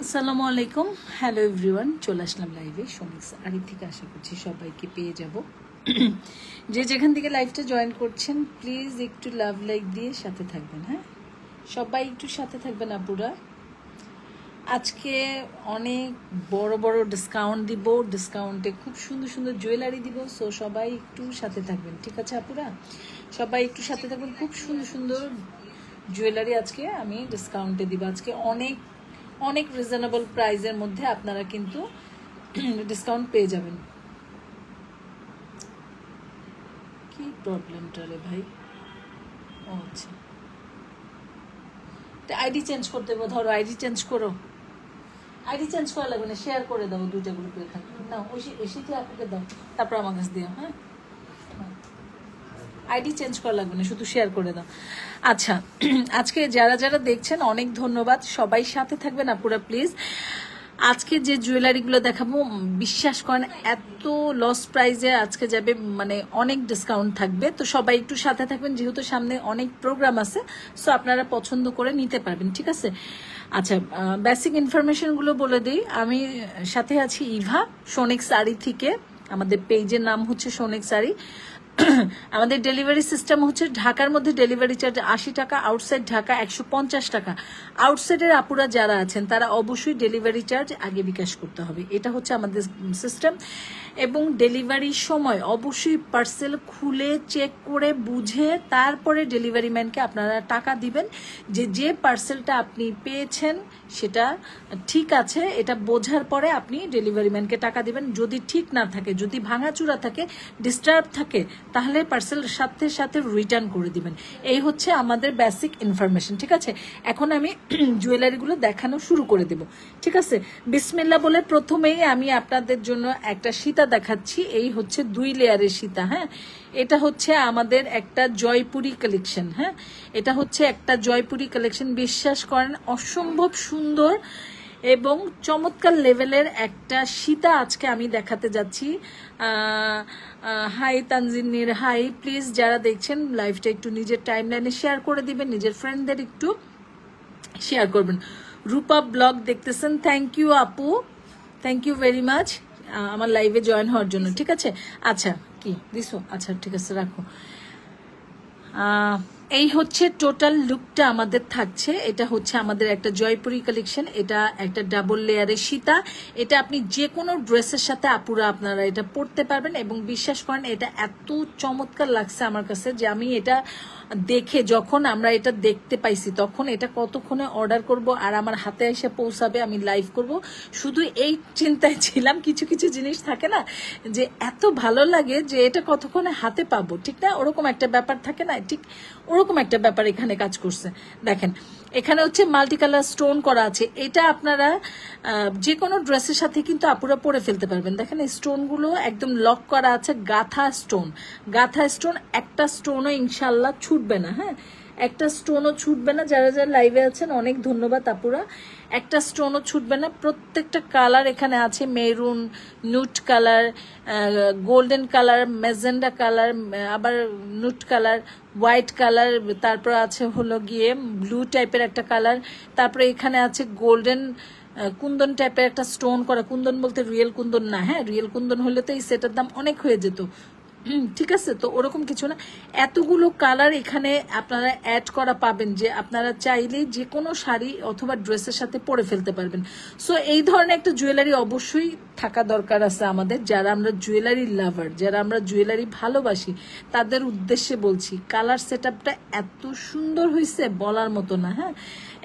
আসসালামু আলাইকুম, hello everyone. চলে আসলাম লাইভে সোনিক্স আড়ি থেকে। আশা করছি সবাইকে পেয়ে যাব। যে যেখান থেকে লাইভটা জয়েন করছেন প্লিজ একটু লাভ লাইক দিয়ে সাথে থাকবেন। হ্যাঁ, সবাই একটু সাথে থাকবেন আপুরা। আজকে অনেক বড় বড় ডিসকাউন্ট দিব, ডিসকাউন্টে খুব সুন্দর সুন্দর জুয়েলারি দিব। সো সবাই একটু সাথে থাকবেন, ঠিক আছে আপুরা? সবাই একটু সাথে থাকবেন। খুব সুন্দর সুন্দর জুয়েলারি আজকে আমি ডিসকাউন্টে দিব। আজকে অনেক অনেক রিজনেবল প্রাইসের মধ্যে আপনারা কিন্তু ডিসকাউন্ট পেয়ে যাবেন। কি প্রবলেমটা রে ভাই? ও আচ্ছা, আইডি চেঞ্জ করতে হবে। ধরো আইডি চেঞ্জ করো। আইডি চেঞ্জ করা লাগবে না, শেয়ার করে দাও দুইটা গ্রুপে। এখানে না এসিতে আপনাকে দাও, তারপর আমার কাছে দিও। হ্যাঁ, আইডি চেঞ্জ করা লাগবে না, শুধু শেয়ার করে দাও। আচ্ছা, আজকে যারা যারা দেখছেন অনেক ধন্যবাদ। সবাই সাথে থাকবেন আপুরা প্লিজ। আজকে যে জুয়েলারিগুলো দেখাবো বিশ্বাস করেন এত লস প্রাইজে আজকে যাবে, মানে অনেক ডিসকাউন্ট থাকবে। তো সবাই একটু সাথে থাকবেন, যেহেতু সামনে অনেক প্রোগ্রাম আছে। সো আপনারা পছন্দ করে নিতে পারবেন, ঠিক আছে? আচ্ছা, বেসিক ইনফরমেশনগুলো বলে দিই। আমি সাথে আছি ইভা, সোনিক্স আড়ি থেকে। আমাদের পেজের নাম হচ্ছে সোনিক্স আড়ি। আমাদের ডেলিভারি সিস্টেম হচ্ছে ঢাকার মধ্যে ডেলিভারি চার্জ 80 টাকা, আউটসাইড ঢাকা 150 টাকা। আউটসাইডের আপুরা যারা আছেন তারা অবশ্যই ডেলিভারি চার্জ আগে বিকাশ করতে হবে, এটা হচ্ছে আমাদের সিস্টেম। এবং ডেলিভারির সময় অবশ্যই পার্সেল খুলে চেক করে বুঝে তারপরে ডেলিভারি ম্যানকে আপনারা টাকা দিবেন, যে পার্সেলটা আপনি পেয়েছেন সেটা ঠিক আছে এটা বোঝার পরে আপনি ডেলিভারি ম্যানকে টাকা দিবেন। যদি ঠিক না থাকে, যদি ভাঙাচুরা থাকে, ডিস্টার্ব থাকে, তাহলে পার্সেল সাথে সাথে রিটার্ন করে দিবেন। এই হচ্ছে আমাদের বেসিক ইনফরমেশন, ঠিক আছে? এখন আমি জুয়েলারিগুলো দেখানো শুরু করে দেব, ঠিক আছে? বিসমিল্লাহ বলে প্রথমেই আমি আপনাদের জন্য একটা সীতা দেখাচ্ছি। এই হচ্ছে 2 লেয়ারের সীতা। হ্যাঁ, এটা হচ্ছে আমাদের একটা জয়পুরি কালেকশন। হ্যাঁ, এটা হচ্ছে একটা জয়পুরি কালেকশন। বিশ্বাস করেন অসম্ভব সুন্দর এবং চমৎকার লেভেলের একটা সীতা আজকে আমি দেখাতে যাচ্ছি। High তানজিনীর high. প্লিজ যারা দেখছেন লাইভটা একটু নিজের টাইমলাইনে শেয়ার করে দিবেন, নিজের ফ্রেন্ডদের একটু শেয়ার করবেন। রূপা ব্লগ দেখতেছেন, থ্যাংক ইউ আপু, থ্যাংক ইউ ভেরি মাচ আমার লাইভে জয়েন হওয়ার জন্য, ঠিক আছে? আচ্ছা, কি দিছো? আচ্ছা ঠিক আছে, রাখো। এই হচ্ছে টোটাল লুকটা আমাদের থাকছে। এটা হচ্ছে আমাদের একটা জয়পুরি কালেকশন। এটা একটা ডাবল লেয়ারের সীতা। এটা আপনি যে কোনো ড্রেসের সাথে আপুরা আপনারা এটা পরতে পারবেন। এবং বিশ্বাস করেন এটা এত চমৎকার লাগছে আমার কাছে যে আমি এটা দেখে, যখন আমরা এটা দেখতে পাইছি তখন এটা কতক্ষণে অর্ডার করব আর আমার হাতে এসে পৌঁছাবে, আমি লাইভ করব, শুধু এই চিন্তায় ছিলাম। কিছু কিছু জিনিস থাকে না যে এত ভালো লাগে যে এটা কতক্ষণে হাতে পাবো, ঠিক না? ওরকম একটা ব্যাপার থাকে না, ঠিক ওরকম একটা ব্যাপার এখানে কাজ করছে। দেখেন এখানে হচ্ছে মাল্টি কালার স্টোন করা আছে। এটা আপনারা যে কোনো ড্রেসের সাথে কিন্তু আপুরা পরে ফেলতে পারবেন। দেখেন এই স্টোনগুলো একদম লক করা আছে, গাথা স্টোন। গাথা স্টোন, একটা স্টোনও ইনশাল্লাহ ছুটবে না। হ্যাঁ, একটা স্টোনও ছুটবে না। যারা যারা লাইভে আছেন অনেক ধন্যবাদ আপুরা। একটা স্টোনও ছুটবে না। প্রত্যেকটা কালার এখানে আছে, maroon, নুট colour, golden colour, magenta colour, আবার নুট কালার, হোয়াইট কালার, তারপর আছে হলো গিয়ে ব্লু টাইপের একটা কালার, তারপরে এখানে আছে গোল্ডেন কুন্দন টাইপের একটা স্টোন করা। কুন্দন বলতে রিয়েল কুন্দন না। হ্যাঁ, রিয়েল কুন্দন হলে তো এই সেটার দাম অনেক হয়ে যেত, ঠিক আছে? তো ওরকম কিছু না। এতগুলো কালার এখানে আপনারা অ্যাড করা পাবেন যে আপনারা চাইলেই যে কোনো শাড়ি অথবা ড্রেসের সাথে পরে ফেলতে পারবেন। সো এই ধরনের একটা জুয়েলারি অবশ্যই থাকা দরকার আছে আমাদের, যারা আমরা জুয়েলারি লাভার, যারা আমরা জুয়েলারি ভালোবাসি তাদের উদ্দেশ্যে বলছি। কালার সেটআপটা এত সুন্দর হয়েছে বলার মতো না। হ্যাঁ,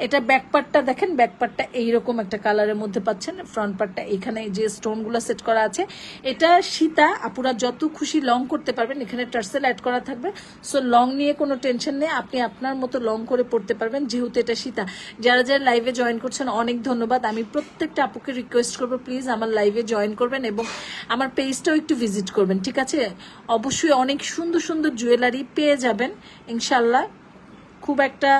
এটা ব্যাকপার্টটা দেখেন, ব্যাকপার্টটা এইরকম একটা কালারের মধ্যে পাচ্ছেন। ফ্রন্ট পার্টটা এখানে যে স্টোনগুলো সেট করা আছে, এটা সীতা। আপুরা যত খুশি লং করতে পারবেন, এখানে টার্সেল অ্যাড করা থাকবে। সো লং নিয়ে কোনো টেনশন নেই, আপনি আপনার মতো লং করে পড়তে পারবেন, যেহেতু এটা সীতা। যারা যারা লাইভে জয়েন করছেন অনেক ধন্যবাদ। আমি প্রত্যেকটা আপুকে রিকোয়েস্ট করবো প্লিজ আমার লাইভে জয়েন করবেন এবং আমার পেজটাও একটু ভিজিট করবেন, ঠিক আছে? অবশ্যই অনেক সুন্দর সুন্দর জুয়েলারি পেয়ে যাবেন ইনশাল্লাহ। খুব একটা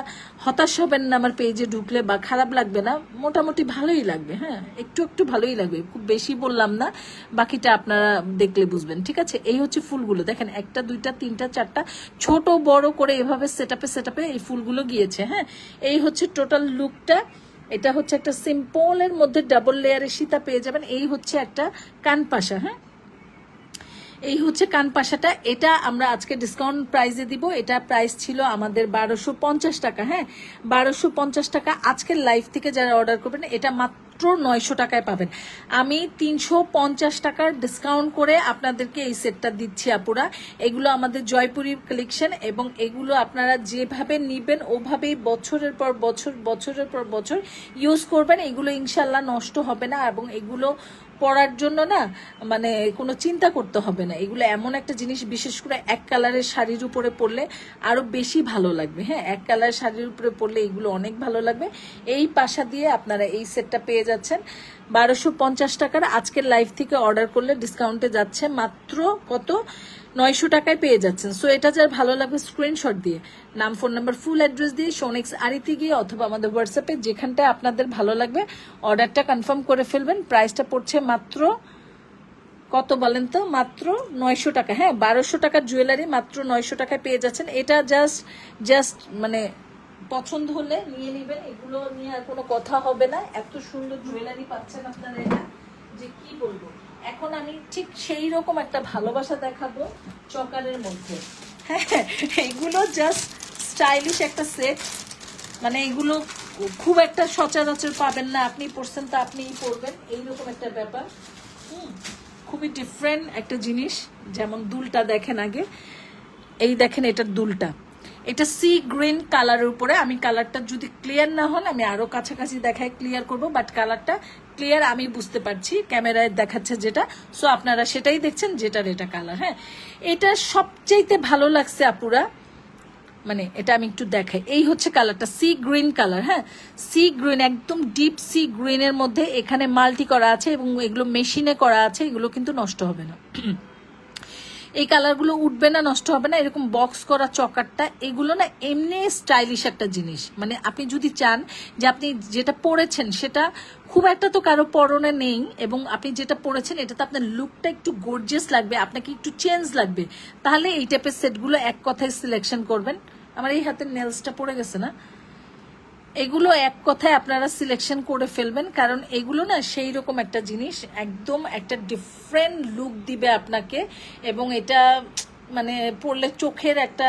হতাশ হবেন না আমার পেজে ঢুকলে, বা খারাপ লাগবে না, মোটামুটি ভালোই লাগবে। হ্যাঁ, একটু একটু ভালোই লাগবে, খুব বেশি বললাম না, বাকিটা আপনারা দেখলে বুঝবেন, ঠিক আছে? এই হচ্ছে ফুলগুলো দেখেন, 1 2 3 4টা ছোট বড় করে এভাবে সেটআপে এই ফুলগুলো গিয়েছে। হ্যাঁ, এই হচ্ছে টোটাল লুকটা। এটা হচ্ছে একটা সিম্পলের মধ্যে ডাবল লেয়ারের সীতা পেয়ে যাবেন। এই হচ্ছে একটা কানপাশা, হ্যাঁ এই হচ্ছে কানপাশাটা। এটা আমরা আজকে ডিসকাউন্ট প্রাইসে দিব। এটা প্রাইস ছিল আমাদের 1250 টাকা, হ্যাঁ 1250 টাকা। আজকের লাইভ থেকে যারা অর্ডার করবেন এটা মাত্র 900 টাকায় পাবেন। আমি 350 টাকার ডিসকাউন্ট করে আপনাদেরকে এই সেটটা দিচ্ছি আপুরা। এগুলো আমাদের জয়পুরি কালেকশন এবং এগুলো আপনারা যেভাবে নিবেন ওভাবেই বছরের পর বছর বছরের পর বছর ইউজ করবেন। এগুলো ইনশাল্লাহ নষ্ট হবে না এবং এগুলো পরার জন্য না মানে কোনো চিন্তা করতে হবে না। এগুলো এমন একটা জিনিস, বিশেষ করে এক কালারের শাড়ির উপরে পরলে আরো বেশি ভালো লাগবে, হ্যাঁ এক কালারের শাড়ির উপরে পরলে এগুলো অনেক ভালো লাগবে। এই পাশা দিয়ে আপনারা এই সেটটা পেয়ে যাচ্ছেন 1250 টাকার। আজকের লাইভ থেকে অর্ডার করলে ডিসকাউন্টে যাচ্ছে মাত্র কত 900 টাকায় পেয়ে যাচ্ছেন। সো এটা যার ভালো লাগবে স্ক্রিনশট দিয়ে নাম ফোন নাম্বার ফুল অ্যাড্রেস দিয়ে শোনেক্স আরিতে গিয়ে অথবা আমাদের হোয়াটসঅ্যাপে যেখানটা আপনাদের ভালো লাগবে অর্ডারটা কনফার্ম করে ফেলবেন। প্রাইসটা পড়ছে মাত্র কত বলেন তো, মাত্র 900 টাকা, হ্যাঁ 1200 টাকার জুয়েলারি মাত্র 900 টাকায় পেয়ে যাচ্ছেন। এটা জাস্ট মানে পছন্দ হলে নিয়ে নেবেন, এগুলো নিয়ে আর কোনো কথা হবে না। এত সুন্দর জুয়েলারি পাচ্ছেন আপনারা, এটা যে কি বলবো। এখন আমি ঠিক সেই রকম একটা ভালোবাসা দেখাবো চকারের মধ্যে, হ্যাঁ এইগুলো জাস্ট স্টাইলিশ একটা সেট, মানে এগুলো খুব একটা সচরাচর পাবেন না। আপনি পরছেন তো আপনিই পরবেন, এইরকম একটা ব্যাপার। খুবই ডিফারেন্ট একটা জিনিস। যেমন দুলটা দেখেন আগে, এই দেখেন এটার দুলটা, এটা সি গ্রিন কালারের উপরে। আমি কালারটা যদি ক্লিয়ার না হন আমি আরো কাছাকাছি দেখায় ক্লিয়ার করব, বাট কালারটা ক্লিয়ার আমি বুঝতে পারছি, ক্যামেরায় দেখাচ্ছে যেটা, সো আপনারা সেটাই দেখছেন যেটার এটা কালার। হ্যাঁ এটা সবচাইতে ভালো লাগছে আপুরা, মানে এটা আমি একটু দেখাই। এই হচ্ছে কালারটা সি গ্রিন কালার, হ্যাঁ সি গ্রিন, একদম ডিপ সি গ্রিনের মধ্যে এখানে মাল্টি করা আছে এবং এগুলো মেশিনে করা আছে, এগুলো কিন্তু নষ্ট হবে না। এই কালারগুলো উঠবে না, নষ্ট হবে না। এরকম বক্স করা চকারটা, এগুলো না এমনি স্টাইলিশ একটা জিনিস। মানে আপনি যদি চান যে আপনি যেটা পরেছেন সেটা খুব একটা তো কারো পরনে নেই এবং আপনি যেটা পরেছেন এটাতে আপনার লুকটা একটু গর্জিয়াস লাগবে, আপনাকে একটু চেঞ্জ লাগবে, তাহলে এই টাইপের সেটগুলো এক কথায় সিলেকশন করবেন। আমার এই হাতের নেলসটা পড়ে গেছে না, এগুলো এক কথায় আপনারা সিলেকশন করে ফেলবেন, কারণ এগুলো না সেই রকম একটা জিনিস, একদম একটা ডিফারেন্ট লুক দিবে আপনাকে এবং এটা মানে পরলে চোখের একটা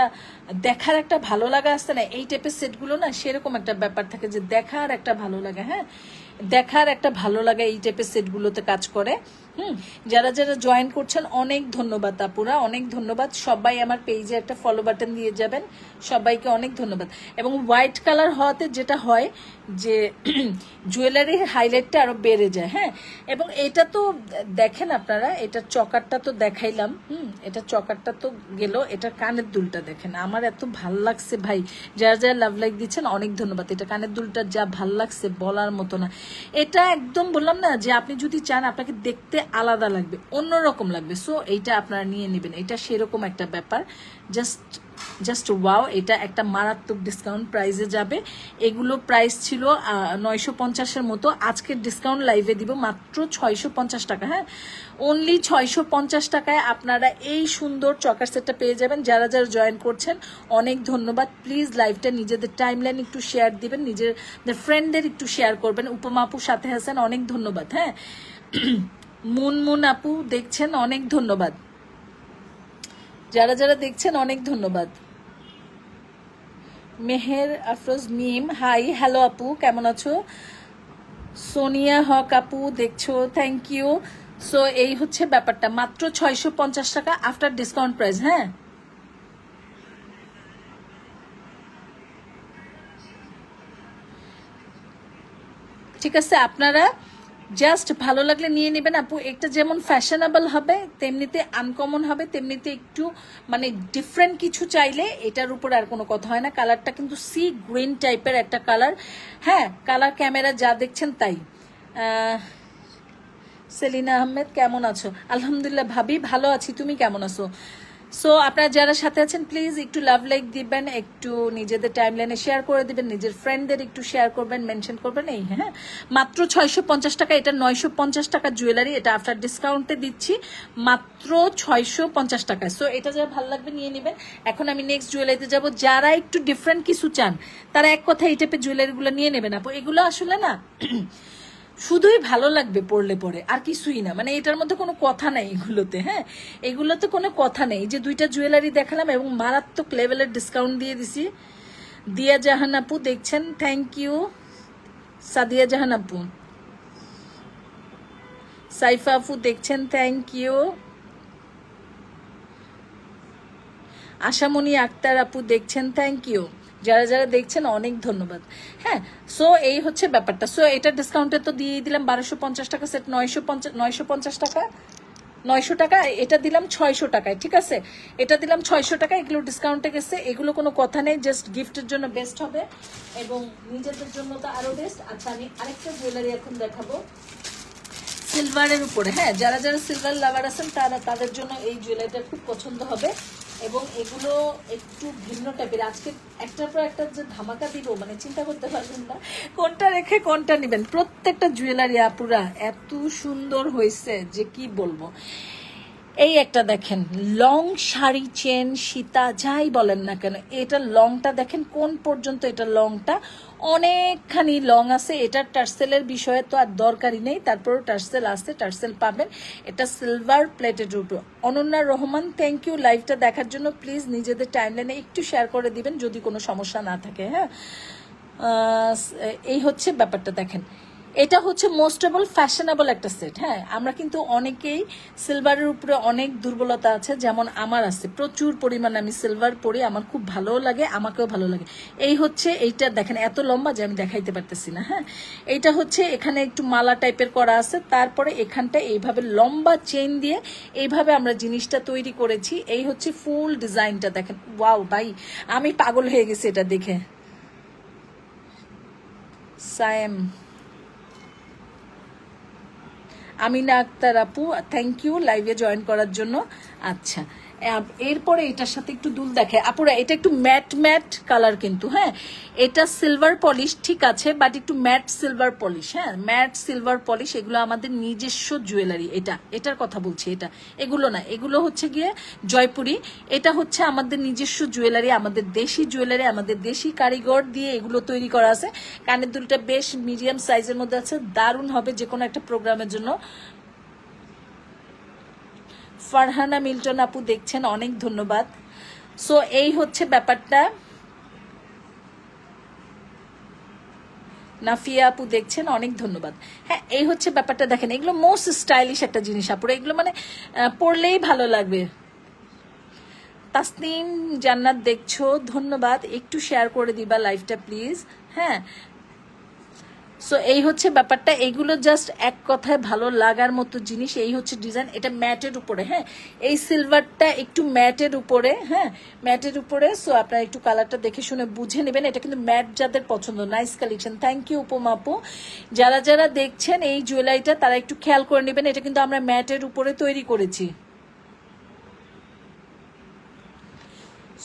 দেখার একটা ভালো লাগা আসছে না, এই টাইপের সেটগুলো না সেরকম একটা ব্যাপার থাকে যে দেখার একটা ভালো লাগে, হ্যাঁ দেখার একটা ভালো লাগে এই টাইপের সেটগুলোতে কাজ করে। যারা যারা জয়েন করছেন অনেক ধন্যবাদ আপুরা, অনেক ধন্যবাদ। সবাই আমার পেজে একটা ফলো বাটন দিয়ে যাবেন, সবাইকে অনেক ধন্যবাদ। এবং হোয়াইট কালার হওয়াতে যেটা হয় যে জুয়েলারির হাইলাইটটা আরো বেড়ে যায়, হ্যাঁ এবং এটা তো দেখেন আপনারা, এটা চকারটা তো দেখাইলাম, এটা চকারটা তো গেল, এটা কানের দুলটা দেখেন, আমার এত ভাল লাগছে ভাই। যারা যারা লাভ লাইক দিচ্ছেন অনেক ধন্যবাদ। এটা কানের দুলটা যা ভাল লাগছে বলার মতো না। এটা একদম বললাম না যে আপনি যদি চান আপনাকে দেখতে আলাদা লাগবে, অন্যরকম লাগবে, সো এইটা আপনারা নিয়ে নেবেন। এটা সেরকম একটা ব্যাপার, জাস্ট ওয়াও। এটা একটা মারাত্মক ডিসকাউন্ট প্রাইসে যাবে। এগুলো প্রাইস ছিল 950-এর মতো, আজকের ডিসকাউন্ট লাইভে দিব মাত্র 650 টাকা, হ্যাঁ অনলি 650 টাকায় আপনারা এই সুন্দর চকার সেটটা পেয়ে যাবেন। যারা যারা জয়েন করছেন অনেক ধন্যবাদ। প্লিজ লাইভটা নিজেদের টাইমলাইন একটু শেয়ার দিবেন, নিজেদের ফ্রেন্ডদের একটু শেয়ার করবেন। উপমা আপু সাথে আছেন, অনেক ধন্যবাদ। হ্যাঁ মুন আপু দেখছেন, অনেক ধন্যবাদ। যারা যারা দেখছেন অনেক ধন্যবাদ। মেহের আফরোজ মিম, হাই হ্যালো আপু কেমন আছো? সোনিয়া হক আপু দেখছো, থ্যাংক ইউ। সো এই হচ্ছে ব্যাপারটা, মাত্র 650 টাকা আফটার ডিসকাউন্ট প্রাইস। হ্যাঁ ঠিক আছে, আপনারা জাস্ট ভালো লাগলে নিয়ে নেবেন আপু। একটা যেমন ফ্যাশনেবল হবে তেমনিতে আনকমন হবে, তেমনিতে একটু মানে ডিফারেন্ট কিছু চাইলে এটার উপর আর কোনো কথা হয় না। কালারটা কিন্তু সি গ্রিন টাইপের একটা কালার, হ্যাঁ কালার ক্যামেরা যা দেখছেন তাই। সেলিনা আহমেদ কেমন আছো? আলহামদুলিল্লাহ ভাবি ভালো আছি, তুমি কেমন আছো? সো আপনারা যারা সাথে আছেন প্লিজ একটু লাভ লাইক দিবেন, একটু নিজেদের টাইমলাইনে শেয়ার করে দিবেন, নিজের ফ্রেন্ডদের একটু শেয়ার করবেন, মেনশন করবেন। এই হ্যাঁ, মাত্র 650 টাকা। এটা 950 টাকা জুয়েলারি, এটা আফটার ডিসকাউন্টে দিচ্ছি মাত্র 650 টাকায়। সো এটা যারা ভালো লাগবে নিয়ে নেবেন। এখন আমি নেক্সট জুয়েলারিতে যাব। যারা একটু ডিফারেন্ট কিছু চান তারা এক কথা এই টাইপের জুয়েলারিগুলো নিয়ে নেবেন আপু। এগুলো আসলে না শুধুই ভালো লাগবে পড়লে পরে, আর কিছুই না, মানে এটার মধ্যে কোনো কথা নাই এগুলোতে। হ্যাঁ, এগুলোতে কোনো কথা নেই। যে দুইটা জুয়েলারি দেখালাম এবং মারাত্মক লেভেলের ডিসকাউন্ট দিয়ে দিছি। দিয়া জাহান আপু দেখছেন, থ্যাংক ইউ। সাদিয়া জাহান আপু, সাইফা আপু দেখছেন, থ্যাংক ইউ। আশামণি আক্তার আপু দেখছেন, থ্যাংক ইউ। যারা যারা দেখছেন অনেক ধন্যবাদ। হ্যাঁ, সো এই হচ্ছে ব্যাপারটা। সো এটা ডিসকাউন্টে তো দিয়ে দিলাম 1250 টাকা সেট, 950 টাকা, 900 টাকা। এটা দিলাম 600 টাকায়, ঠিক আছে? এটা দিলাম 600 টাকা। এগুলো ডিসকাউন্টে গেছে, এগুলো কোনো কথা নেই, জাস্ট গিফটের জন্য বেস্ট হবে এবং নিজেদের জন্য তো আরো বেস্ট। আচ্ছা, আমি আরেকটা জুয়েলারি এখন দেখাবো সিলভারের উপরে। হ্যাঁ, যারা যারা সিলভার লাভার আছেন তারা তাদের জন্য এই জুয়েলারিটা খুব পছন্দ হবে এবং এগুলো একটু ভিন্ন টাইপের। আজকে একটার পর একটা যে ধামাকা দিব, মানে চিন্তা করতে পারবেন না কোনটা রেখে কোনটা নেবেন। প্রত্যেকটা জুয়েলারি আপুরা এত সুন্দর হয়েছে যে কি বলবো। এই একটা দেখেন, লং শাড়ি চেন সীতা যাই বলেন না কেন, এটা লংটা দেখেন কোন পর্যন্ত। এটা লংটা অনেকখানি লং আছে। এটা টার্সেলের বিষয়ে তো আর দরকারই নেই, তারপরও টার্সেল আছে, টার্সেল পাবেন। এটা সিলভার প্লেটেড উপর। অনন্যা রহমান, থ্যাংক ইউ লাইভটা দেখার জন্য। প্লিজ নিজেদের টাইমলাইনে একটু শেয়ার করে দিবেন যদি কোনো সমস্যা না থাকে। হ্যাঁ, এই হচ্ছে ব্যাপারটা। দেখেন, এটা হচ্ছে মোস্টেবল ফ্যাশনেবল একটা সেট। হ্যাঁ, আমরা কিন্তু অনেকেই সিলভারের উপরে অনেক দুর্বলতা আছে, যেমন আমার আছে প্রচুর পরিমাণে। আমি সিলভার পরি, আমার খুব ভালোও লাগে, আমাকেও ভালো লাগে। এই হচ্ছে এইটা দেখেন, এত লম্বা যে আমি দেখাইতে পারতেছি না। হ্যাঁ, এইটা হচ্ছে এখানে একটু মালা টাইপের করা আছে, তারপরে এখানটা এইভাবে লম্বা চেন দিয়ে এইভাবে আমরা জিনিসটা তৈরি করেছি। এই হচ্ছে ফুল ডিজাইনটা দেখেন। ওয়াও ভাই, আমি পাগল হয়ে গেছি এটা দেখে। সায়েম আমিনা আক্তার আপু, থ্যাংক ইউ লাইভে জয়েন করার জন্য। আচ্ছা, এরপরে এটার সাথে একটু দুল দেখে আপুরা। এটা একটু ম্যাট ম্যাট কালার কিন্তু। হ্যাঁ, এটা সিলভার পলিশ ঠিক আছে, বাট একটু ম্যাট সিলভার পলিশ। হ্যাঁ, ম্যাট সিলভার পলিশ। এগুলো আমাদের নিজস্ব জুয়েলারি। এটার কথা বলছি। এগুলো না, এগুলো হচ্ছে গিয়ে জয়পুরি। এটা হচ্ছে আমাদের নিজস্ব জুয়েলারি, আমাদের দেশি জুয়েলারি, আমাদের দেশি কারিগর দিয়ে এগুলো তৈরি করা আছে। কানের দুলটা বেশ মিডিয়াম সাইজের মধ্যে আছে, দারুণ হবে যে কোনো একটা প্রোগ্রামের জন্য। ফারহানা মিল্টন আপু দেখছেন, অনেক ধন্যবাদ। সো এই হচ্ছে ব্যাপারটা। নাফিয়া আপু দেখছেন, অনেক ধন্যবাদ। হ্যাঁ, এই হচ্ছে ব্যাপারটা। দেখেন, এগুলো মোস্ট স্টাইলিশ একটা জিনিস আপুরা। এগুলো মানে পরলেই ভালো লাগবে। তাসনিম জান্নাত দেখছো, ধন্যবাদ। একটু শেয়ার করে দিবা লাইভটা প্লিজ। হ্যাঁ, সো এই হচ্ছে ব্যাপারটা। এইগুলো জাস্ট এক কথায় ভালো লাগার মতো জিনিস। এই হচ্ছে ডিজাইন, এটা ম্যাটের উপরে। হ্যাঁ, এই সিলভারটা একটু ম্যাটের উপরে। হ্যাঁ, ম্যাটের উপরে। সো আপনারা একটু কালারটা দেখে শুনে বুঝে নেবেন। এটা কিন্তু ম্যাট যাদের পছন্দ, নাইস কালেকশন। থ্যাংক ইউ উপমা আপু। যারা যারা দেখছেন এই জুয়েলারিটা তারা একটু খেয়াল করে নেবেন, এটা কিন্তু আমরা ম্যাটের উপরে তৈরি করেছি।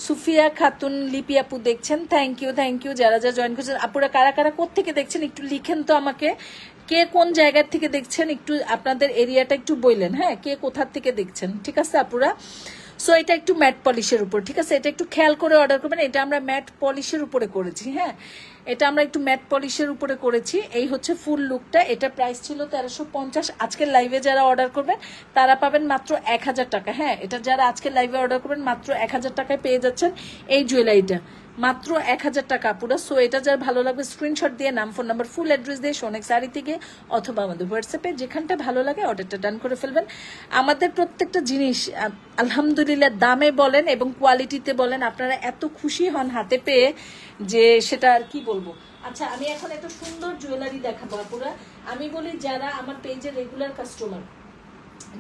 সুফিয়া খাতুন লিপি আপু দেখছেন, থ্যাংক ইউ, থ্যাংক ইউ। যারা যারা জয়েন করছেন আপুরা, কারা কারা কোত্থেকে দেখছেন একটু লিখেন তো আমাকে। কে কোন জায়গার থেকে দেখছেন একটু আপনাদের এরিয়াটা একটু বললেন। হ্যাঁ, কে কোথার থেকে দেখছেন, ঠিক আছে আপুরা? সো এটা একটু ম্যাট পলিশের উপর, ঠিক আছে? এটা একটু খেয়াল করে অর্ডার করবেন। এটা আমরা ম্যাট পলিশের উপরে করেছি। হ্যাঁ, এটা আমরা একটু ম্যাট পলিশের উপরে করেছি। এই হচ্ছে ফুল লুকটা। এটা প্রাইস ছিল 1350। আজকের লাইভে যারা অর্ডার করবেন তারা পাবেন মাত্র 1000 টাকা। হ্যাঁ, এটা যারা আজকের লাইভে অর্ডার করবেন মাত্র 1000 টাকায় পেয়ে যাচ্ছেন এই জুয়েলারিটা, মাত্র 1000 টাকা পুরো। সো এটা যার ভালো লাগবে স্ক্রিনশট দিয়ে নাম, ফোন নাম্বার, ফুল অ্যাড্রেস দিয়ে সোনেক শাড়ি থেকে অথবা আমাদের হোয়াটসঅ্যাপে যেখানটা ভালো লাগে অর্ডারটা ডান করে ফেলবেন। আমাদের প্রত্যেকটা জিনিস আলহামদুলিল্লাহ দামে বলেন এবং কোয়ালিটিতে বলেন আপনারা এত খুশি হন হাতে পেয়ে যে সেটা আর কি বলবো। আচ্ছা, আমি এখন একটা সুন্দর জুয়েলারি দেখাবো আপুরা। আমি বলি যারা আমার পেজের রেগুলার কাস্টমার,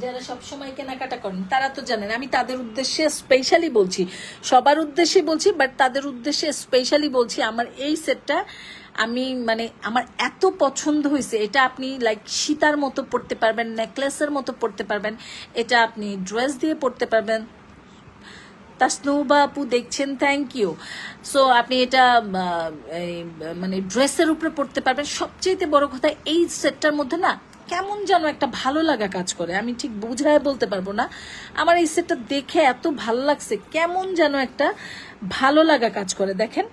যারা সবসময় কেনাকাটা করেন তারা তো জানেন, আমি তাদের উদ্দেশ্যে স্পেশালি বলছি, সবার উদ্দেশ্যে বলছি, বাট তাদের উদ্দেশ্যে স্পেশালি বলছি। আমার এই সেটটা আমি মানে আমার এত পছন্দ হয়েছে। এটা আপনি লাইক সীতার মতো পড়তে পারবেন, নেকলেসের মতো পড়তে পারবেন, এটা আপনি ড্রেস দিয়ে পড়তে পারবেন। তাসনুবা আপু দেখছেন, থ্যাংক ইউ। সো আপনি এটা মানে ড্রেসের উপরে পড়তে পারবেন। সবচেয়ে বড় কথা এই সেটটার মধ্যে না কেমন যেন একটা ভালো লাগা কাজ করে, আমি ঠিক বুঝায় বলতে পারবো না। আমার এই সেটটা দেখে এত ভালো লাগছে, কেমন যেন একটা ভালো লাগা কাজ করে। দেখেন,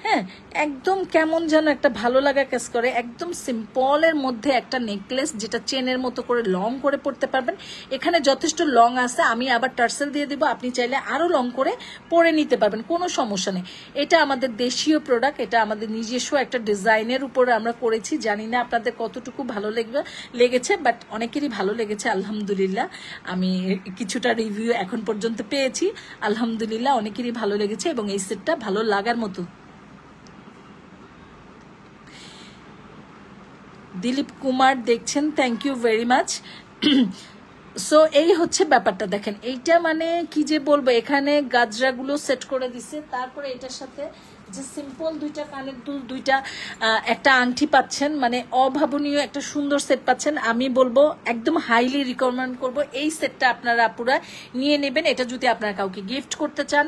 হ্যাঁ, একদম কেমন যেন একটা ভালো লাগা কাজ করে। একদম সিম্পলের মধ্যে একটা নেকলেস, যেটা চেনের মতো করে লং করে পড়তে পারবেন। এখানে যথেষ্ট লং আছে, আমি আবার টার্সেল দিয়ে দিব, আপনি চাইলে আরো লং করে পরে নিতে পারবেন, কোনো সমস্যা নেই। এটা আমাদের দেশীয় প্রোডাক্ট, এটা আমাদের নিজস্ব একটা ডিজাইনের উপরে আমরা করেছি। জানি না আপনাদের কতটুকু ভালো লেগেছে, বাট অনেকেরই ভালো লেগেছে আলহামদুলিল্লাহ। আমি কিছুটা রিভিউ এখন পর্যন্ত পেয়েছি, আলহামদুলিল্লাহ অনেকেরই ভালো লেগেছে এবং এই সেটটা ভালো লাগার মতো। দিলীপ কুমার দেখছেন, thank you very much. So এই হচ্ছে ব্যাপারটা। দেখেন এইটা মানে কি যে বলবো, এখানে গাজরাগুলো সেট করে দিছে, তারপরে এটার সাথে যে সিম্পল দুইটা কানের দুল, দুইটা একটা আংটি পাচ্ছেন, মানে অভাবনীয় একটা সুন্দর সেট পাচ্ছেন। আমি বলবো একদম হাইলি রিকমেন্ড করব এই সেটটা আপনারা আপুরা নিয়ে নেবেন। এটা যদি আপনারা কাউকে গিফট করতে চান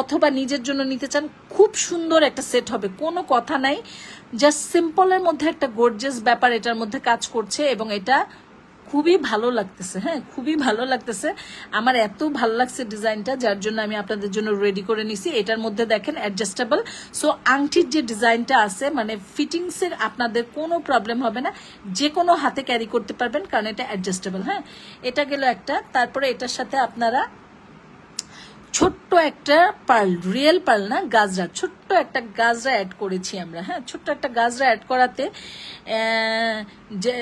অথবা নিজের জন্য নিতে চান, খুব সুন্দর একটা সেট হবে, কোনো কথা নাই। জাস্ট সিম্পলের মধ্যে একটা গর্জিয়াস ব্যাপার এটার মধ্যে কাজ করছে এবং এটা খুবই ভালো লাগতেছে। হ্যাঁ, খুবই ভালো লাগতেছে, আমার এত ভালো লাগছে ডিজাইনটা, যার জন্য আমি আপনাদের জন্য রেডি করে নিছি। এটার মধ্যে দেখেন অ্যাডজাস্টেবল, সো আংটির যে ডিজাইনটা আছে মানে ফিটিংসের আপনাদের কোনো প্রবলেম হবে না, যে কোনো হাতে ক্যারি করতে পারবেন কারণ এটা অ্যাডজাস্টেবল। হ্যাঁ, এটা গেল একটা। তারপরে এটার সাথে আপনারা ছোট্ট একটা পার্ল, রিয়েল পার্ল না, গাজরা, ছোট্ট একটা গাজরা অ্যাড করেছি আমরা। হ্যাঁ, ছোট্ট একটা গাজরা অ্যাড করাতে যে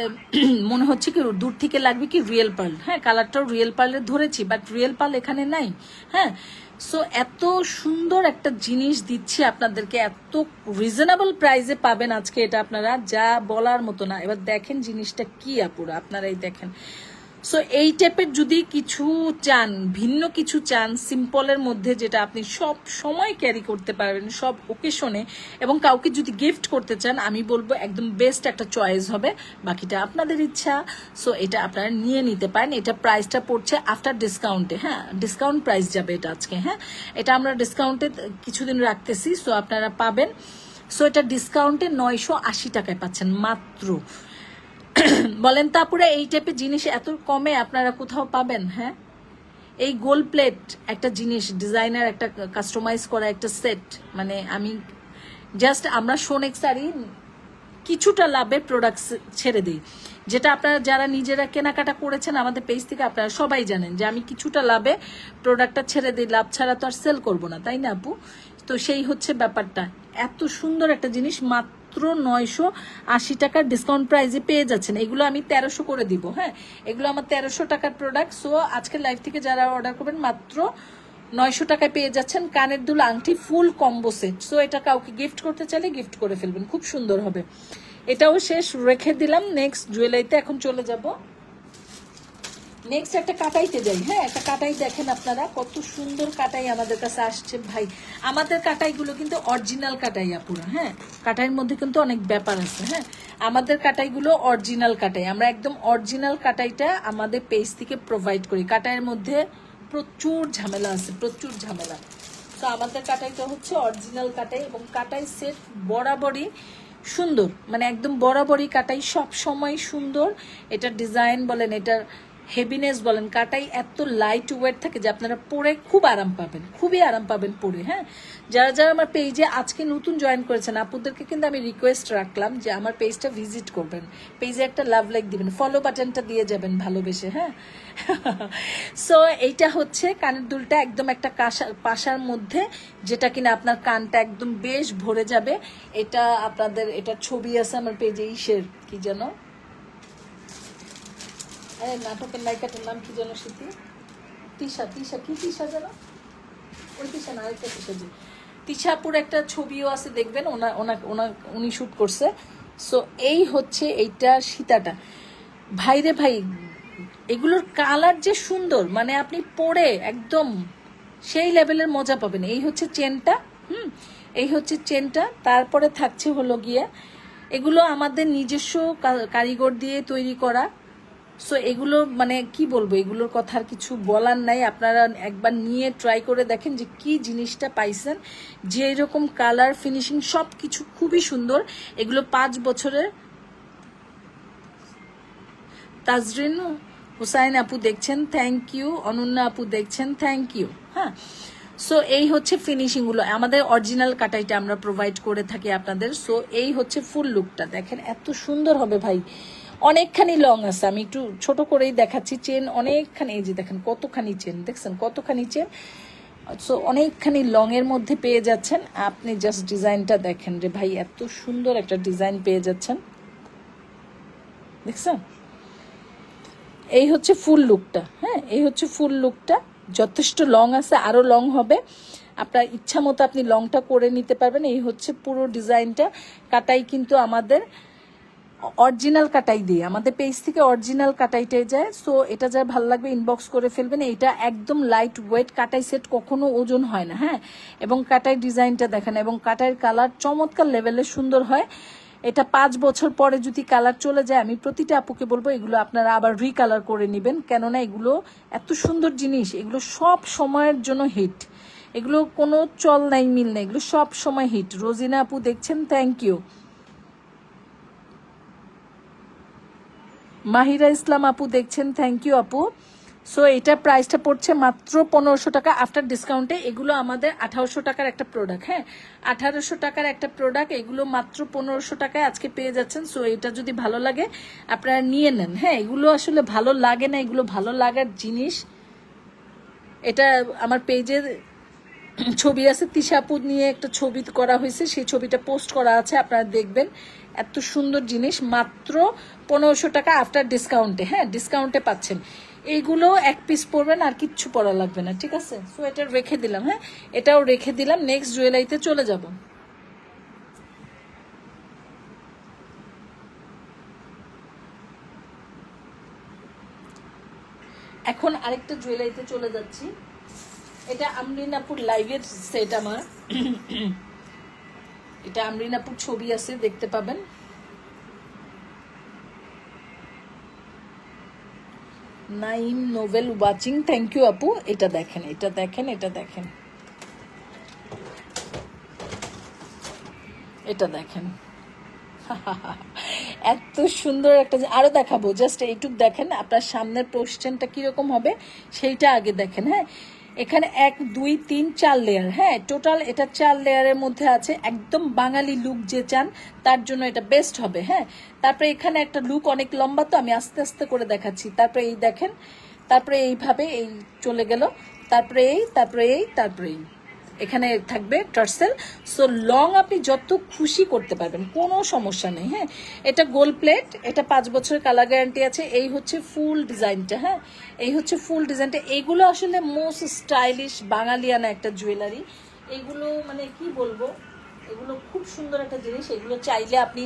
মনে হচ্ছে কি দূর থেকে লাগবে কি রিয়েল পার্ল। হ্যাঁ, কালারটাও রিয়েল পার্লের ধরেছি, বাট রিয়েল পার্ল এখানে নাই। হ্যাঁ, সো এত সুন্দর একটা জিনিস দিচ্ছি আপনাদেরকে, এত রিজনেবল প্রাইসে পাবেন আজকে, এটা আপনারা যা বলার মতো না। এবার দেখেন জিনিসটা কি আপুরা, আপনারাই দেখেন। সো এই টাইপের যদি কিছু চান, ভিন্ন কিছু চান সিম্পলের মধ্যে, যেটা আপনি সব সময় ক্যারি করতে পারবেন সব ওকেশনে, এবং কাউকে যদি গিফট করতে চান, আমি বলবো একদম বেস্ট একটা চয়েস হবে, বাকিটা আপনাদের ইচ্ছা। সো এটা আপনারা নিয়ে নিতে পারেন। এটা প্রাইসটা পড়ছে আফটার ডিসকাউন্টে। হ্যাঁ, ডিসকাউন্ট প্রাইস যাবে এটা আজকে। হ্যাঁ, এটা আমরা ডিসকাউন্টে কিছুদিন রাখতেছি, সো আপনারা পাবেন। সো এটা ডিসকাউন্টে 980 টাকায় পাচ্ছেন মাত্র। বলেন তো আপুরা, এই টাইপের জিনিস এত কমে আপনারা কোথাও পাবেন? হ্যাঁ, এই গোল্ড প্লেট একটা জিনিস, ডিজাইনার একটা কাস্টমাইজ করা একটা সেট, মানে আমি জাস্ট আমরা সোনেক শাড়ি কিছুটা লাভে প্রোডাক্ট ছেড়ে দিই, যেটা আপনারা যারা নিজেরা কেনাকাটা করেছেন আমাদের পেজ থেকে আপনারা সবাই জানেন যে আমি কিছুটা লাভে প্রোডাক্টটা ছেড়ে দিই, লাভ ছাড়া তো আর সেল করবো না, তাই না আপু? তো সেই হচ্ছে ব্যাপারটা। এত সুন্দর একটা জিনিস মাত্র 980 টাকার ডিসকাউন্ট প্রাইসে পেয়ে যাচ্ছেন। এগুলো আমি 1300 করে দিব। হ্যাঁ, এগুলো আমার 1300 টাকার প্রোডাক্ট। সো আজকের লাইভ থেকে যারা অর্ডার করবেন মাত্র 900 টাকায় পেয়ে যাচ্ছেন কানের দুল, আংটি, ফুল কম্বো সেট। সো এটা কাউকে গিফট করতে চাইলে গিফট করে ফেলবেন, খুব সুন্দর হবে। এটাও শেষ রেখে দিলাম, নেক্সট জুয়েলারিতে এখন চলে যাব। নেক্সট একটা কাটাইতে যাই। হ্যাঁ, একটা কাটাই দেখেন আপনারা, কত সুন্দর কাটাই আমাদের কাছে আসছে ভাই। আমাদের কাটাইগুলো কিন্তু অরিজিনাল কাটাই আপুরা। হ্যাঁ, কাটাইয়ের মধ্যে কিন্তু অনেক ব্যাপার আছে। হ্যাঁ, আমাদের কাটাইগুলো অরিজিনাল কাটাই, আমরা একদম অরিজিনাল কাটাইটা আমাদের পেজ থেকে প্রোভাইড করি। কাটাইয়ের মধ্যে প্রচুর ঝামেলা আছে, প্রচুর ঝামেলা। তো আমাদের কাটাইটা হচ্ছে অরিজিনাল কাটাই, এবং কাটাই সেট বরাবরই সুন্দর, মানে একদম বরাবরই কাটাই সব সময় সুন্দর। এটার ডিজাইন বলেন, এটার হেভিনেস বলেন, কাটাই এত লাইট ওয়েট থাকে যে আপনারা পরে খুব আরাম পাবেন, খুবই আরাম পাবেন পরে। হ্যাঁ, যারা যারা আমার পেজে আজকে নতুন জয়েন করেছেন আপুদেরকে কিন্তু আমি রিকোয়েস্ট রাখলাম যে আমার পেজটা ভিজিট করবেন, পেজে একটা লাভ লাইক দিবেন, ফলো বাটনটা দিয়ে যাবেন ভালোবেসে। হ্যাঁ, সো এইটা হচ্ছে কানের দুলটা, একদম একটা পাশার মধ্যে, যেটা কিনা আপনার কানটা একদম বেশ ভরে যাবে। এটা আপনাদের, এটা ছবি আছে আমার পেজে, ইসের কি যেন, নাটকের নায়িকাটার নাম কি যেন, স্মৃতি, তিশা, তিশা কি তিশা যেন, ওই তিশা না, আরেকটা তিশা, যে তিশাপুর একটা ছবিও আছে দেখবেন, উনি শুট করছে। সো এই হচ্ছে এইটা সীতাটা। ভাইরে ভাই, এগুলোর কালার যে সুন্দর, মানে আপনি পরে একদম সেই লেভেলের মজা পাবেন। এই হচ্ছে চেনটা। এই হচ্ছে চেনটা। তারপরে থাকছে হলো গিয়ে, এগুলো আমাদের নিজস্ব কারিগর দিয়ে তৈরি করা। সো এগুলো মানে কি বলবো, এগুলোর কথা আর কিছু বলার নাই। আপনারা একবার নিয়ে ট্রাই করে দেখেন যে কি জিনিসটা পাইছেন, যে এরকম কালার ফিনিশিং সব কিছু খুবই সুন্দর। এগুলো 5 বছরের। তাজরিন হুসাইন আপু দেখছেন, থ্যাংক ইউ। অনন্যা আপু দেখছেন, থ্যাংক ইউ। হ্যাঁ, সো এই হচ্ছে ফিনিশিং গুলো, আমাদের অরিজিনাল কাটাইটা আমরা প্রোভাইড করে থাকি আপনাদের। সো এই হচ্ছে ফুল লুকটা, দেখেন এত সুন্দর হবে ভাই। অনেকখানি লং আছে, আমি একটু ছোট করেই দেখাচ্ছি। চেন অনেকখানি, এই যে দেখেন কতখানি চেন, দেখছেন কতখানি চেন। সো অনেকখানি লং এর মধ্যে পেয়ে যাচ্ছেন আপনি। জাস্ট ডিজাইনটা দেখেন রে ভাই, এত সুন্দর একটা ডিজাইন পেয়ে যাচ্ছেন, দেখছেন। এই হচ্ছে ফুল লুকটা। হ্যাঁ, এই হচ্ছে ফুল লুকটা, যথেষ্ট লং আছে, আরো লং হবে। আপনার ইচ্ছা মতো আপনি লংটা করে নিতে পারবেন। এই হচ্ছে পুরো ডিজাইনটা। কাটাই কিন্তু আমাদের অরিজিনাল কাটাই দিয়ে, আমাদের পেজ থেকে অরিজিনাল কাটাইটাই যায়। সো এটা যা ভালো লাগবে ইনবক্স করে ফেলবেন। এটা একদম লাইট ওয়েট কাটাই সেট, কখনো ওজন হয় না। হ্যাঁ, এবং কাটাই ডিজাইনটা দেখেন, এবং কাটাইয়ের কালার চমৎকার লেভেলের সুন্দর হয়। এটা 5 বছর পরে যদি কালার চলে যায়, আমি প্রতিটা আপুকে বলবো এগুলো আপনারা আবার রিকালার করে নেবেন, কেননা এগুলো এত সুন্দর জিনিস, এগুলো সব সময়ের জন্য হিট। এগুলো কোনো চল নাই মিল নাই, এগুলো সব সময় হিট। রোজিনা আপু দেখছেন, থ্যাংক ইউ। মাহিরা ইসলাম আপু দেখছেন, থ্যাংক ইউ আপু। সো এটা প্রাইসটা পড়ছে মাত্র 1500 টাকা আফটার ডিসকাউন্টে। এগুলো আমাদের 1800 টাকার একটা প্রোডাক্ট। হ্যাঁ, 1800 টাকার একটা প্রোডাক্ট, এগুলো মাত্র 1500 টাকায় আজকে পেয়ে যাচ্ছেন। সো এটা যদি ভালো লাগে আপনারা নিয়ে নেন। হ্যাঁ, এগুলো আসলে ভালো লাগে না, এগুলো ভালো লাগার জিনিস। এটা আমার পেজের ছবি আছে, তিশা আপু নিয়ে একটা ছবি করা হয়েছে, সেই ছবিটা পোস্ট করা আছে, আপনারা দেখবেন। এত সুন্দর জিনিস মাত্র 1500 টাকা আফটার ডিসকাউন্টে। হ্যাঁ, ডিসকাউন্টে পাচ্ছেন। এইগুলো এক পিস পরবেন, আর কিচ্ছু পরা লাগবে না, ঠিক আছে। সো এটা রেখে দিলাম। হ্যাঁ, এটাও রেখে দিলাম। নেক্সট জুয়েলারিতে চলে যাব। এখন আরেকটা জুয়েলারিতে চলে যাচ্ছি। এটা আমরিনাপুর লাইভের সেট আমার। এটা আমরিনাপুর ছবি আছে, দেখতে পাবেন। Naim Novel watching, thank you আপু। এটা দেখেন, এটা দেখেন, এটা দেখেন, এটা দেখেন। এত সুন্দর একটা, আরো দেখাবো, জাস্ট এইটুক দেখেন। আপনার সামনের পোস্টেনটা কিরকম হবে সেইটা আগে দেখেন। হ্যাঁ, এখানে 1 2 3 4 লেয়ার। হ্যাঁ, টোটাল এটা 4 লেয়ারের মধ্যে আছে। একদম বাঙালি লুক যে চান তার জন্য এটা বেস্ট হবে। হ্যাঁ, তারপরে এখানে একটা লুক অনেক লম্বা, তো আমি আস্তে আস্তে করে দেখাচ্ছি। তারপরে এই দেখেন, তারপরে এইভাবে এই চলে গেল, তারপরে এই, তারপরে এই, তারপরে এই, এখানে থাকবে টার্সেল। সো লং আপনি যত খুশি করতে পারবেন, কোনো সমস্যা নেই। হ্যাঁ, এটা গোল্ড প্লেট, এটা 5 বছরের কালার গ্যারান্টি আছে। এই হচ্ছে ফুল ডিজাইনটা। হ্যাঁ, এই হচ্ছে ফুল ডিজাইনটা। এগুলো আসলে মোস্ট স্টাইলিশ বাঙালিয়ানা একটা জুয়েলারি। এগুলো মানে কি বলবো, এগুলো খুব সুন্দর একটা জিনিস। এগুলো চাইলে আপনি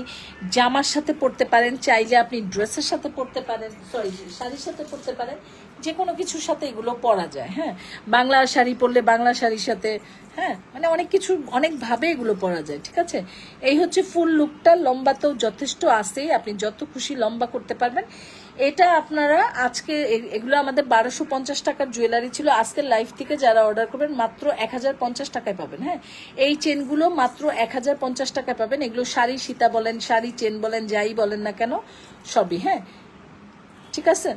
জামার সাথে পরতে পারেন, চাইলে আপনি ড্রেসের সাথে পরতে পারেন, সরি শাড়ির সাথে পরতে পারেন, যে কোনো কিছুর সাথে এগুলো পরা যায়। হ্যাঁ, বাংলা শাড়ি পরলে বাংলা শাড়ির সাথে, হ্যাঁ মানে অনেক কিছু অনেকভাবে এগুলো পরা যায়, ঠিক আছে। এই হচ্ছে ফুল লুকটা। লম্বাতেও যথেষ্ট আছে, আপনি যত খুশি লম্বা করতে পারবেন। এটা আপনারা আজকে, এগুলো আমাদের 1250 টাকার জুয়েলারি ছিল। আজকের লাইভ থেকে যারা অর্ডার করবেন মাত্র 1050 টাকায় পাবেন। হ্যাঁ, এই চেনগুলো মাত্র 1050 টাকায় পাবেন। এগুলো শাড়ি সীতা বলেন, শাড়ি চেন বলেন, যাই বলেন না কেন সবই। হ্যাঁ, ঠিক আছে।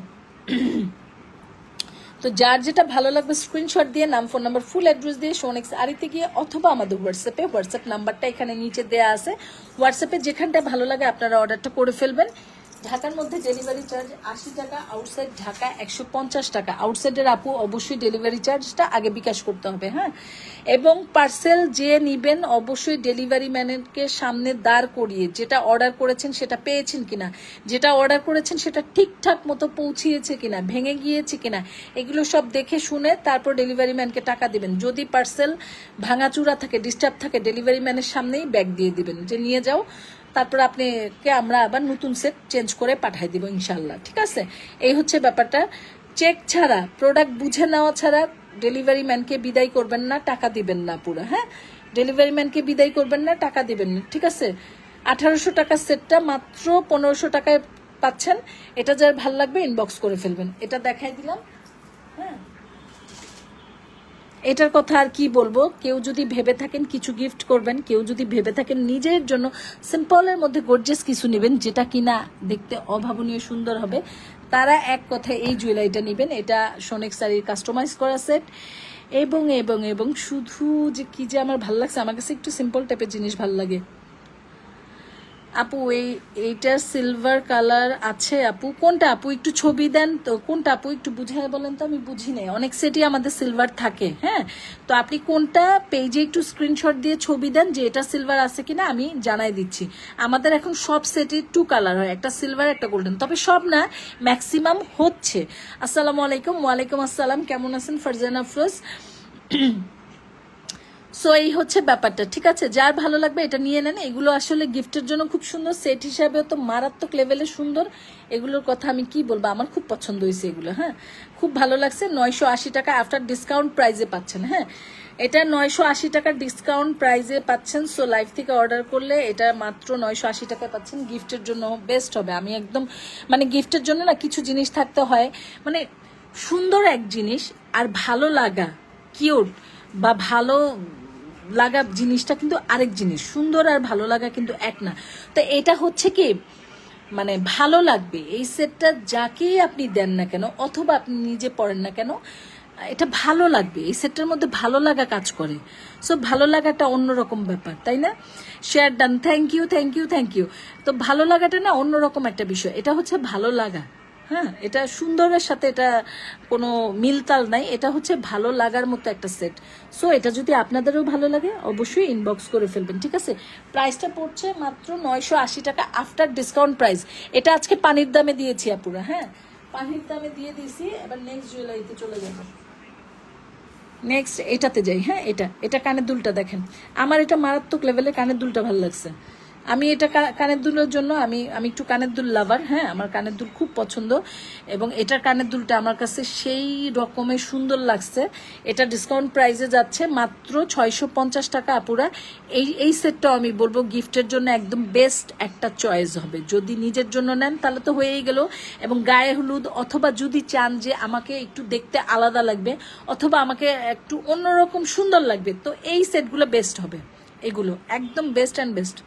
তো যার যেটা ভালো লাগবে স্ক্রিনশট দিয়ে নাম, ফোন নাম্বার, ফুল অ্যাড্রেস দিয়ে শোনেক্স আরিতে গিয়ে, অথবা আমাদের হোয়াটসঅ্যাপ নাম্বারটা এখানে নিচে দেয়া আছে। হোয়াটসঅ্যাপে যেখানটা ভালো লাগে আপনারা অর্ডারটা করে ফেলবেন। ঢাকার মধ্যে ডেলিভারি চার্জ 80 টাকা, আউটসাইড ঢাকা 150 টাকা। আউটসাইডের আপু অবশ্যই ডেলিভারি চার্জটা আগে বিকাশ করতে হবে। হ্যাঁ, এবং পার্সেল যে নিবেন অবশ্যই ডেলিভারি ম্যানকে সামনে দাঁড় করিয়ে, যেটা অর্ডার করেছেন সেটা পেয়েছেন কিনা, যেটা অর্ডার করেছেন সেটা ঠিকঠাক মতো পৌঁছিয়েছে কিনা, ভেঙে গিয়েছে কিনা, এগুলো সব দেখে শুনে তারপর ডেলিভারি ম্যানকে টাকা দিবেন। যদি পার্সেল ভাঙাচুরা থাকে, ডিস্টার্ব থাকে, ডেলিভারি ম্যানের সামনেই ব্যাগ দিয়ে দিবেন যে নিয়ে যাও, তারপর আপনাকে আমরা আবার নতুন সেট চেঞ্জ করে পাঠাই দিব ইনশাল্লাহ, ঠিক আছে। এই হচ্ছে ব্যাপারটা। চেক ছাড়া, প্রোডাক্ট বুঝে নেওয়া ছাড়া ডেলিভারি ম্যানকে বিদায় করবেন না, টাকা দিবেন না পুরো। হ্যাঁ, ডেলিভারি ম্যানকে বিদায় করবেন না, টাকা দিবেন না, ঠিক আছে। 1800 টাকার সেটটা মাত্র 1500 টাকায় পাচ্ছেন। এটা যার ভালো লাগবে ইনবক্স করে ফেলবেন। এটা দেখাই দিলাম। হ্যাঁ, এটার কথা আর কি বলবো। কেউ যদি ভেবে থাকেন কিছু গিফট করবেন, কেউ যদি ভেবে থাকেন নিজের জন্য সিম্পলের মধ্যে গর্জিয়াস কিছু নেবেন যেটা কিনা দেখতে অভাবনীয় সুন্দর হবে, তারা এক কথায় এই জুয়েলারিটা নেবেন। এটা সোনেক্স শাড়ির কাস্টমাইজ করা সেট। এবং এবং এবং শুধু যে কি যে আমার ভালো লাগছে, আমার কাছে একটু সিম্পল টাইপের জিনিস ভালো লাগে। আপু এইটার সিলভার কালার আছে আপু? কোনটা আপু একটু ছবি দেন তো, কোনটা আপু একটু বুঝায় বলেন তো, আমি বুঝি নাই। অনেক সেটই আমাদের সিলভার থাকে। হ্যাঁ, তো আপনি কোনটা পেজে একটু স্ক্রিনশট দিয়ে ছবি দেন যে এটা সিলভার আছে কিনা, আমি জানাই দিচ্ছি। আমাদের এখন সব সেটে 2 কালার হয়, একটা সিলভার একটা গোল্ডেন, তবে সব না, ম্যাক্সিমাম হচ্ছে। আসসালামু আলাইকুম। ওয়ালাইকুম আসসালাম, কেমন আছেন ফারজানা আফরোজ? সো এই হচ্ছে ব্যাপারটা, ঠিক আছে? যার ভালো লাগবে এটা নিয়ে নেন। এগুলো আসলে গিফটের জন্য খুব সুন্দর, সেট হিসাবে তো মারাত্মক লেভেলে সুন্দর। এগুলোর কথা আমি কি বলবো, আমার খুব পছন্দ হয়েছে এগুলো। হ্যাঁ, খুব ভালো লাগছে। 980 টাকা আফটার ডিসকাউন্ট প্রাইজে পাচ্ছেন। হ্যাঁ, এটা 980 টাকার ডিসকাউন্ট প্রাইজে পাচ্ছেন। সো লাইভ থেকে অর্ডার করলে এটা মাত্র 980 টাকায় পাচ্ছেন। গিফটের জন্য বেস্ট হবে। আমি একদম মানে গিফটের জন্য না কিছু জিনিস থাকতে হয়, মানে সুন্দর এক জিনিস আর ভালো লাগা, কিউট বা ভালো লাগা জিনিসটা কিন্তু আরেক জিনিস, সুন্দর আর ভালো লাগা কিন্তু এক না। তো এটা হচ্ছে কি, মানে ভালো লাগবে এই সেটটা যাকেই আপনি দেন না কেন, অথবা আপনি নিজে পড়েন না কেন, এটা ভালো লাগবে। এই সেটটার মধ্যে ভালো লাগা কাজ করে। সো ভালো লাগাটা অন্যরকম ব্যাপার, তাই না? Share done, thank you thank you thank you. তো ভালো লাগাটা না অন্যরকম একটা বিষয়, এটা হচ্ছে ভালো লাগা। হ্যাঁ, এটা সুন্দরের সাথে এটা কোনো মিলতাল নাই, এটা হচ্ছে ভালো লাগার মতো একটা সেট। সো এটা যদি আপনাদেরও ভালো লাগে অবশ্যই ইনবক্স করে ফেলবেন, ঠিক আছে? প্রাইসটা পড়ছে মাত্র 980 টাকা আফটার ডিসকাউন্ট প্রাইস। এটা আজকে পানির দামে দিয়েছি আপুরা। হ্যাঁ, পানির দামে দিয়ে দিয়েছি। এবার নেক্সট জুয়েলারিতে চলে যাবো। নেক্সট এটাতে যাই। হ্যাঁ, এটা কানের দুলটা দেখেন, আমার এটা মারাত্মক লেভেলের কানের দুলটা ভালো লাগছে। আমি এটা কানের দুলের জন্য আমি একটু কানের দুল লাভার। হ্যাঁ, আমার কানের দুল খুব পছন্দ এবং এটার কানের দুলটা আমার কাছে সেই রকমের সুন্দর লাগছে। এটা ডিসকাউন্ট প্রাইসে যাচ্ছে মাত্র 650 টাকা আপুরা। এই সেটটাও আমি বলবো গিফটের জন্য একদম বেস্ট একটা চয়েস হবে। যদি নিজের জন্য নেন তাহলে তো হয়েই গেল, এবং গায়ে হলুদ, অথবা যদি চান যে আমাকে একটু দেখতে আলাদা লাগবে অথবা আমাকে একটু অন্যরকম সুন্দর লাগবে, তো এই সেটগুলো বেস্ট হবে। এগুলো একদম best and best,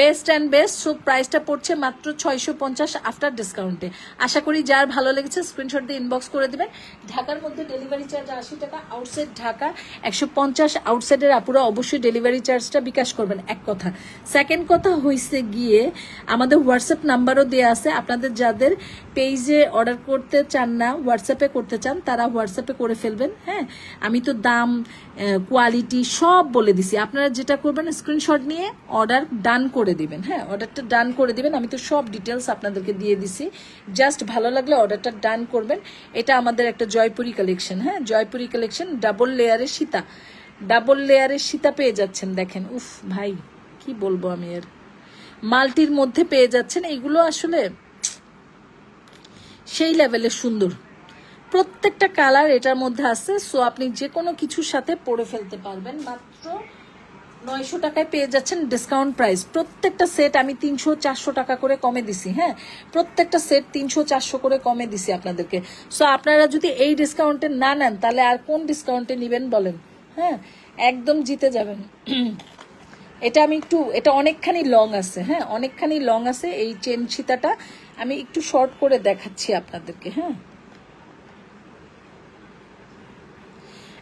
best and best. So প্রাইসটা পড়ছে মাত্র 650 আফটার ডিসকাউন্টে। আশা করি যার ভালো লেগেছে স্ক্রিনশট দিয়ে ইনবক্স করে দেবেন। ঢাকার মধ্যে ডেলিভারি চার্জ 80 টাকা, আউটসাইড ঢাকা 150। আউটসাইডের আপুরা অবশ্যই ডেলিভারি চার্জটা বিকাশ করবেন, এক কথা। সেকেন্ড কথা হয়েছে গিয়ে আমাদের হোয়াটসঅ্যাপ নাম্বারও দেওয়া আছে। আপনাদের যাদের পেজে অর্ডার করতে চান না, হোয়াটসঅ্যাপে করতে চান, তারা হোয়াটসঅ্যাপে করে ফেলবেন। হ্যাঁ, আমি তো দাম, কোয়ালিটি সব বলে দিছি। আপনারা যেটা করবেন স্ক্রিনশট নিয়ে অর্ডার ডান করে দিবেন। হ্যাঁ, অর্ডারটা ডান করে দিবেন। আমি তো সব ডিটেলস আপনাদেরকে দিয়ে দিছি, জাস্ট ভালো লাগলে অর্ডারটা ডান করবেন। এটা আমাদের একটা জয়পুরি কালেকশন। হ্যাঁ, জয়পুরি কালেকশন, ডাবল লেয়ারের সীতা, ডাবল লেয়ারের সীতা পেয়ে যাচ্ছেন। দেখেন, উফ ভাই কি বলবো আমি, এর মাল্টির মধ্যে পেয়ে যাচ্ছেন। এগুলো আসলে সেই লেভেলের সুন্দর, প্রত্যেকটা কালার এটার মধ্যে আছে। সো আপনি যে কোনো কিছুর সাথে পরে ফেলতে পারবেন। মাত্র 900 টাকায় পেয়ে যাচ্ছেন ডিসকাউন্ট প্রাইস। প্রত্যেকটা সেট আমি 300-400 টাকা করে কমে দিছি। হ্যাঁ, প্রত্যেকটা সেট 300-400 করে কমে দিছি আপনাদেরকে। সো আপনারা যদি এই ডিসকাউন্টে না নেন তাহলে আর কোন ডিসকাউন্টে নেবেন বলেন? হ্যাঁ, একদম জিতে যাবেন। এটা আমি একটু, এটা অনেকখানি লং আছে। হ্যাঁ, অনেকখানি লং আছে। এই চেন সীতাটা আমি একটু শর্ট করে দেখাচ্ছি আপনাদেরকে। হ্যাঁ,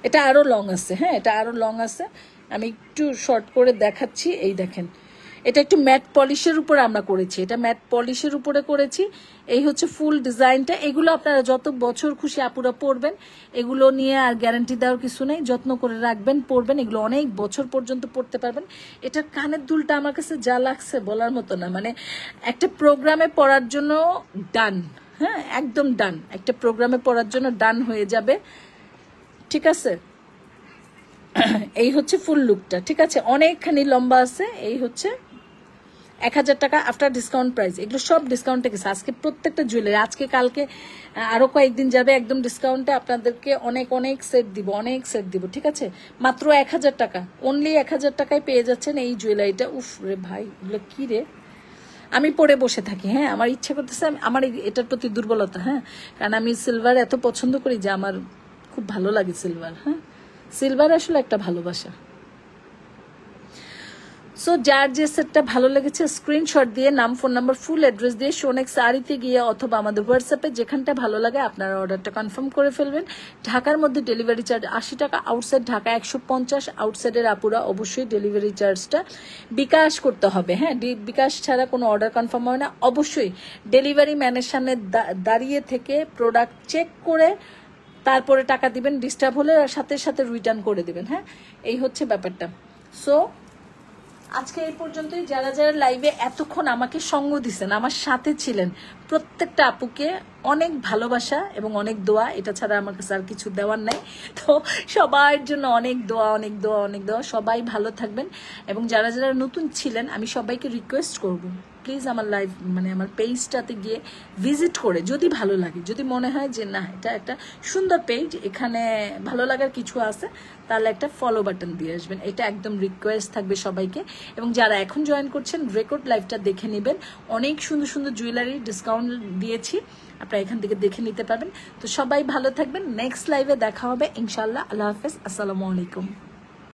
এটা আরো লং আছে। হ্যাঁ, এটা আরো লং আছে, আমি একটু শর্ট করে দেখাচ্ছি। এই দেখেন, এটা একটু ম্যাট পলিশের উপরে আমরা করেছি, এটা ম্যাট পলিশের উপরে করেছি। এই হচ্ছে ফুল ডিজাইনটা। এগুলো আপনারা যত বছর খুশি আপুরা পরবেন, এগুলো নিয়ে আর গ্যারান্টি দেওয়ার কিছু নেই। যত্ন করে রাখবেন, পরবেন, এগুলো অনেক বছর পর্যন্ত পরতে পারবেন। এটার কানের দুলটা আমার কাছে যা লাগছে বলার মতো না, মানে একটা প্রোগ্রামে পরার জন্য ডান। হ্যাঁ, একদম ডান, একটা প্রোগ্রামে পরার জন্য ডান হয়ে যাবে, ঠিক আছে? এই হচ্ছে ফুল লুকটা, ঠিক আছে? অনেকখানি লম্বা আছে। এই হচ্ছে 1000 টাকা আফটার ডিসকাউন্ট প্রাইস। এগুলো সব ডিসকাউন্টে গেছে আজকে, প্রত্যেকটা জুয়েলারি আজকে কালকে আরো কয়েকদিন যাবে একদম ডিসকাউন্টে। আপনাদেরকে অনেক অনেক সেট দিব, অনেক সেট দিব, ঠিক আছে? মাত্র 1000 টাকা, অনলি 1000 টাকায় পেয়ে যাচ্ছেন এই জুয়েলারিটা। উফ রে ভাই, এগুলো কি রে, আমি পরে বসে থাকি, হ্যাঁ, আমার ইচ্ছে করতেছে, আমার এটার প্রতি দুর্বলতা, হ্যাঁ, কারণ আমি সিলভার এত পছন্দ করি যে আমার খুব ভালো লাগে সিলভার, হ্যাঁ, সিলভার আসলে একটা ভালোবাসা। সো যার যে সেটটা ভালো লেগেছে স্ক্রিনশট দিয়ে নাম, ফোন নাম্বার, ফুল অ্যাড্রেস দিয়ে শোনেক শাড়িতে গিয়ে অথবা আমাদের হোয়াটসঅ্যাপে যেখানটা ভালো লাগে আপনারা অর্ডারটা কনফার্ম করে ফেলবেন। ঢাকার মধ্যে ডেলিভারি চার্জ 80 টাকা, আউটসাইড ঢাকা 150, আউটসাইডের আপুরা অবশ্যই ডেলিভারি চার্জটা বিকাশ করতে হবে, হ্যাঁ, বিকাশ ছাড়া কোনো অর্ডার কনফার্ম হয় না। অবশ্যই ডেলিভারি ম্যানের সামনে দাঁড়িয়ে থেকে প্রোডাক্ট চেক করে তারপরে টাকা দিবেন, ডিস্টার্ব হলে সাথে সাথে রিটার্ন করে দিবেন, হ্যাঁ, এই হচ্ছে ব্যাপারটা। সো আজকে এই পর্যন্তই। যারা যারা লাইভে এতক্ষণ আমাকে সঙ্গ দিচ্ছেন, আমার সাথে ছিলেন, প্রত্যেকটা আপুকে অনেক ভালোবাসা এবং অনেক দোয়া, এটা ছাড়া আমার কাছে আর কিছু দেওয়ার নাই। তো সবার জন্য অনেক দোয়া, অনেক দোয়া, অনেক দোয়া। সবাই ভালো থাকবেন এবং যারা যারা নতুন ছিলেন আমি সবাইকে রিকোয়েস্ট করব প্লিজ আমার লাইভ মানে আমার পেজটাতে গিয়ে ভিজিট করে যদি ভালো লাগে, যদি মনে হয় যে না এটা একটা সুন্দর পেজ, এখানে ভালো লাগার কিছু আছে, তাহলে একটা ফলো বাটন দিয়ে আসবেন, এটা একদম রিকোয়েস্ট থাকবে সবাইকে। এবং যারা এখন জয়েন করছেন রেকর্ড লাইভটা দেখে নেবেন, অনেক সুন্দর সুন্দর জুয়েলারি ডিসকাউন্ট দিয়েছি, আপনারা এখান থেকে দেখে নিতে পারবেন। তো সবাই ভালো থাকবেন, নেক্সট লাইভে দেখা হবে ইনশাল্লাহ। আল্লাহ হাফেজ, আসসালামু আলাইকুম।